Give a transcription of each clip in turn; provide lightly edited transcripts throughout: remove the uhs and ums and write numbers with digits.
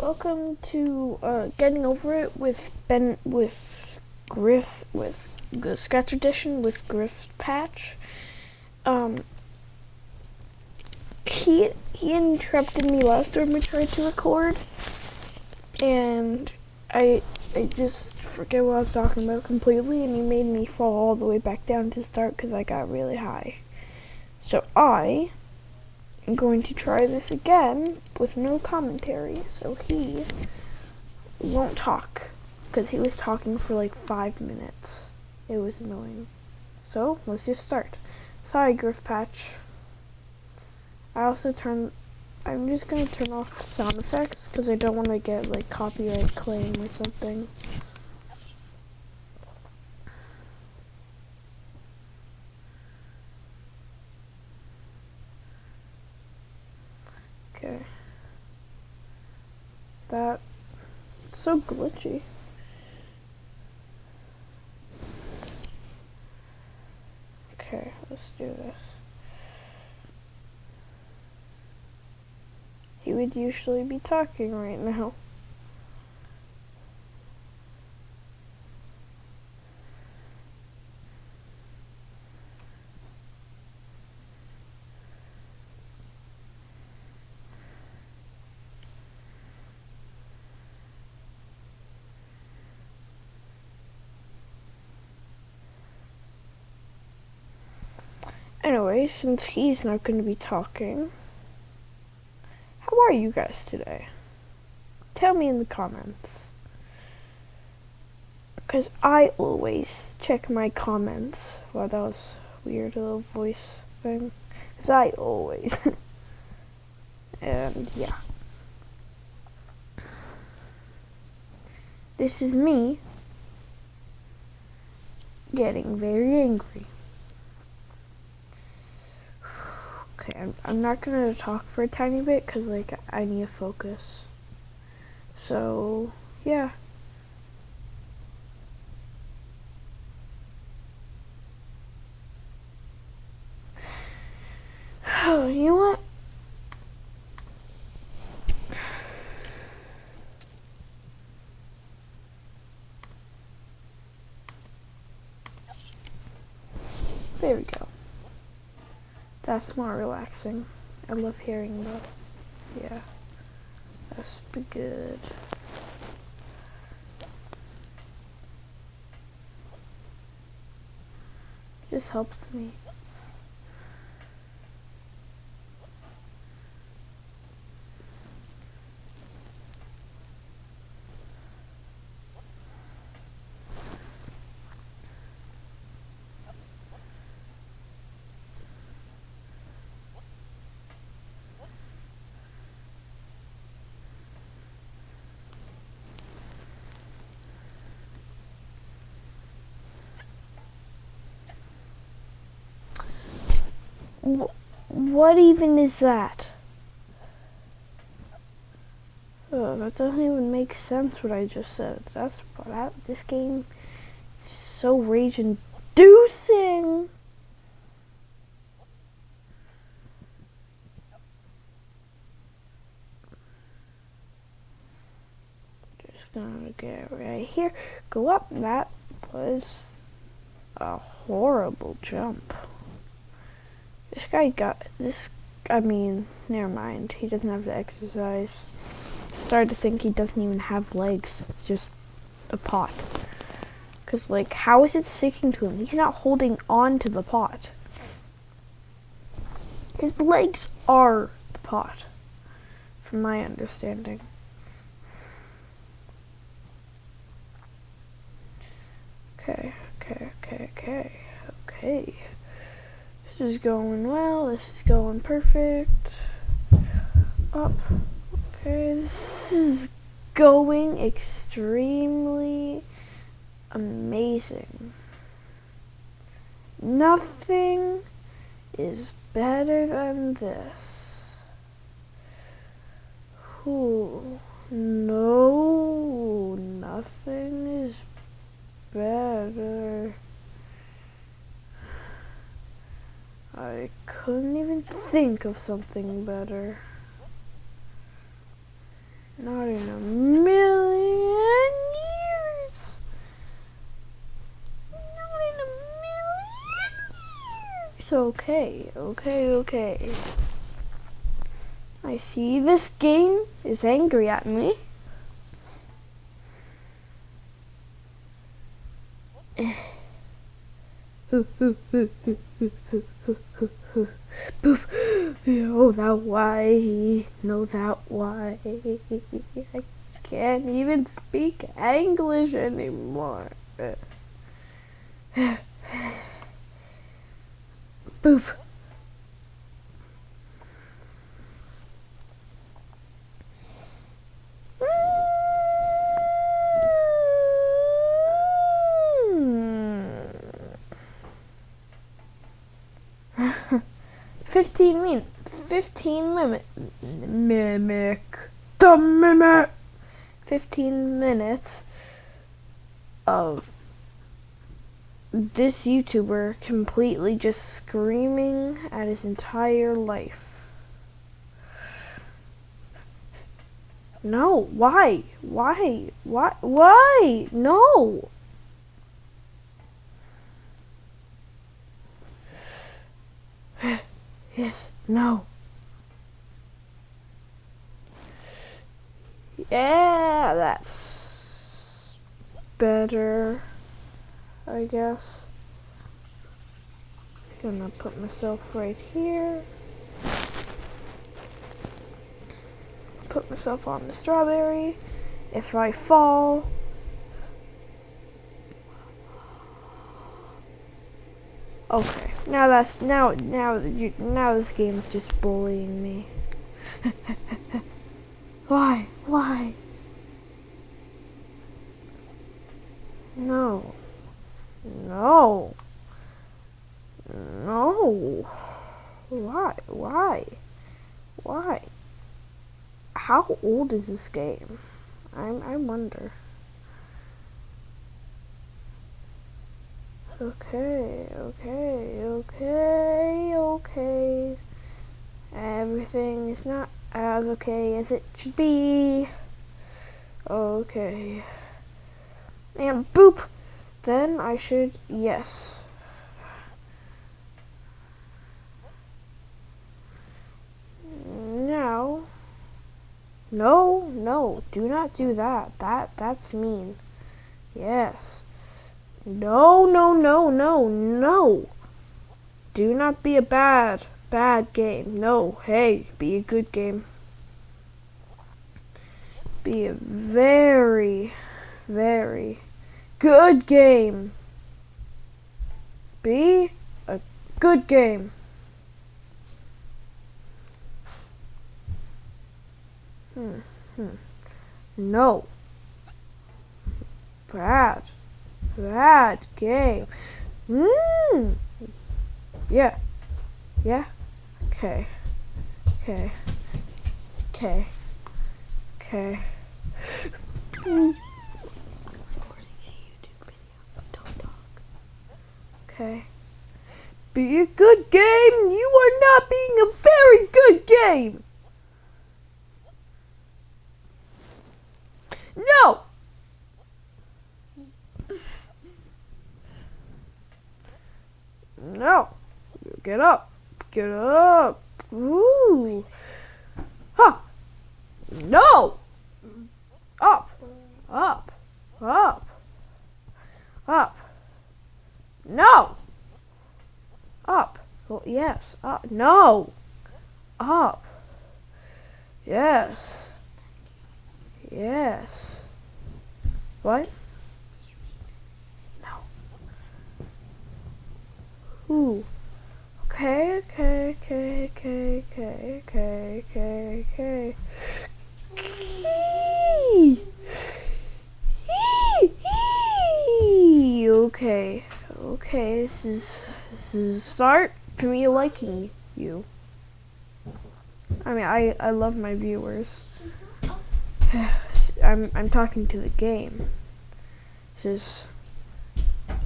welcome to Getting Over It with the Sketch Edition with Griff Patch. He interrupted me last time we tried to record, and I just forget what I was talking about completely, and he made me fall all the way back down to start because I got really high. So I'm going to try this again with no commentary, so he won't talk, because he was talking for like 5 minutes. It was annoying. So, let's just start. Sorry, Griff Patch. I'm just going to turn off sound effects, because I don't want to get like copyright claim or something. Okay. That's so glitchy. Okay, let's do this. He would usually be talking right now. Anyway, since he's not going to be talking, how are you guys today? Tell me in the comments. Because I always check my comments. Wow, that was a weird little voice thing. Because I always. And yeah. This is me getting very angry. Okay, I'm not going to talk for a tiny bit because like I need to focus. So, yeah. Oh, you know what? There we go. That's more relaxing. I love hearing that. Yeah. That's pretty good. Just helps me. What even is that? Oh, that doesn't even make sense what I just said. This game is so rage-inducing. Just gonna get right here. Go up. That was a horrible jump. This guy got this. I mean, never mind. He doesn't have to exercise. Started to think he doesn't even have legs. It's just a pot. Because, like, how is it sticking to him? He's not holding on to the pot. His legs are the pot, from my understanding. Okay. This is going well. This is going perfect. Up. Okay, this is going extremely amazing. Nothing is better than this. Ooh, no, nothing is better. I couldn't even think of something better. Not in a million years. Not in a million years. Okay. I see this game is angry at me. Oh, that why? No, that why? I can't even speak English anymore. Boop. 15 minutes of this YouTuber completely just screaming at his entire life. No, why? No. Yes, no. Yeah, that's better, I guess. Just gonna put myself right here. Put myself on the strawberry. If I fall, okay. Now this game's just bullying me. Why? No. Why? How old is this game? I wonder. Okay. Everything is not as okay as it should be. Okay. And boop! Then I should, yes. Now, no, do not do that. That's mean. Yes. No. Do not be a bad game. No, hey, be a good game. Be a very, very good game. Be a good game. No. Bad game. Yeah. Okay. Okay. Be a good game. You are not being a very good game. No. No. Get up. Ooh. Huh. No. Up. No. Up. Well, yes. Up. No. Up. Yes. What? No. Ooh. Okay. Okay, this is a start to me liking you. I mean, I love my viewers. I'm talking to the game.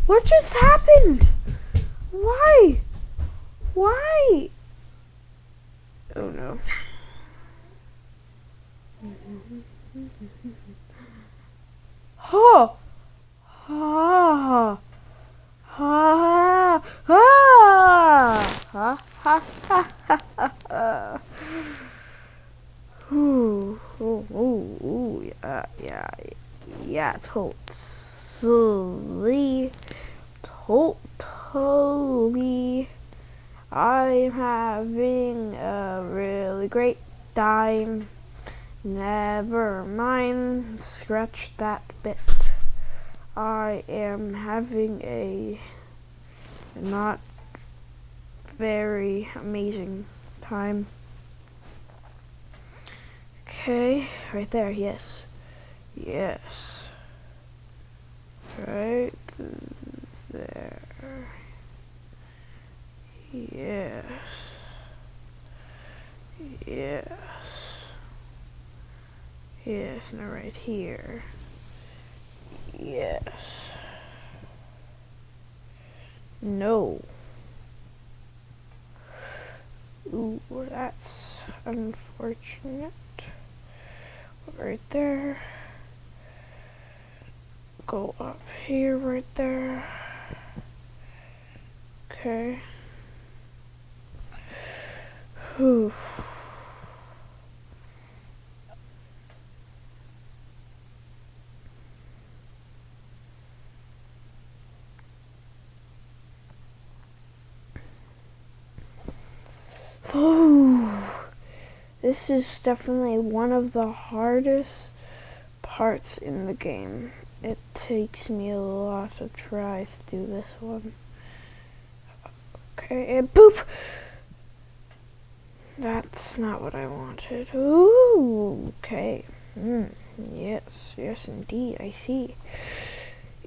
What just happened? Why? Oh no. Ha! Ha! Ha! Ha! Ha! Ha! Ha! Ooh, ooh, ooh, ooh, yeah, totally. I'm having a really great time. Never mind, scratch that bit. I am having a not very amazing time. Okay, right there, yes. Yes. Right there. Yes. Yes. Yes, now right here. Yes. No. Ooh, that's unfortunate. Right there. Go up here, right there. Okay. Whew. Ooh. This is definitely one of the hardest parts in the game. It takes me a lot of tries to do this one. Okay, and poof! That's not what I wanted. Ooh, okay. Yes, yes indeed, I see.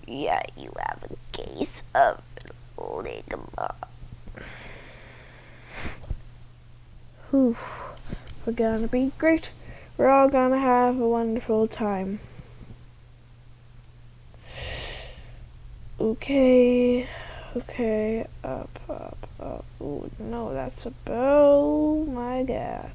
Yeah, you have a case of ligma. Whew. We're gonna be great. We're all gonna have a wonderful time. Okay, okay, up. Ooh, no, that's a bow. Oh my god.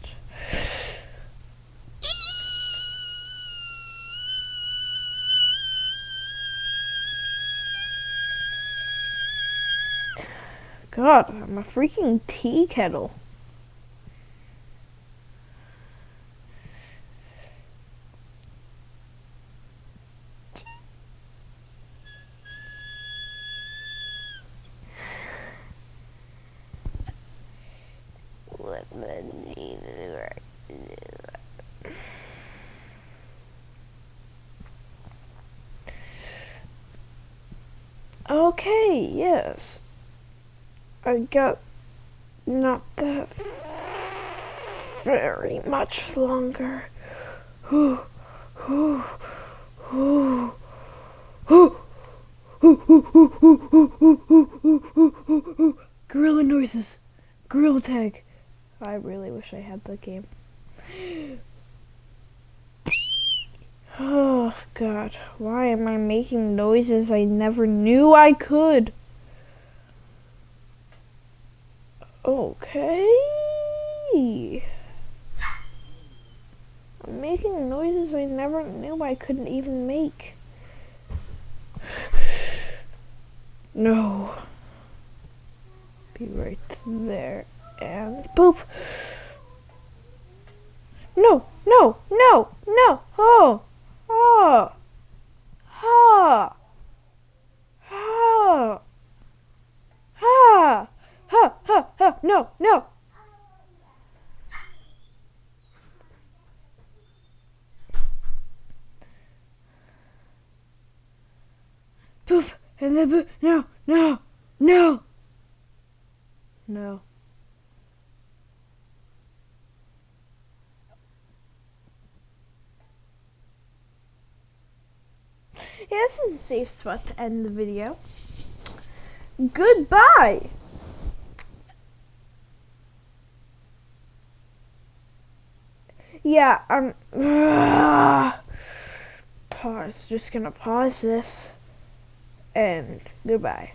God, I'm a freaking tea kettle. Okay, yes. I got not that very much longer. Gorilla noises. Gorilla tag. I really wish I had the game. Oh god, why am I making noises I never knew I could? Okay. I'm making noises I never knew I couldn't even make. No. Be right there and boop. No. Oh. Oh. Ha. Ha. Ha. Ha. No. Boop. And then boop. No. Yeah, this is a safe spot to end the video. Goodbye! Yeah, pause. Just gonna pause this. And goodbye.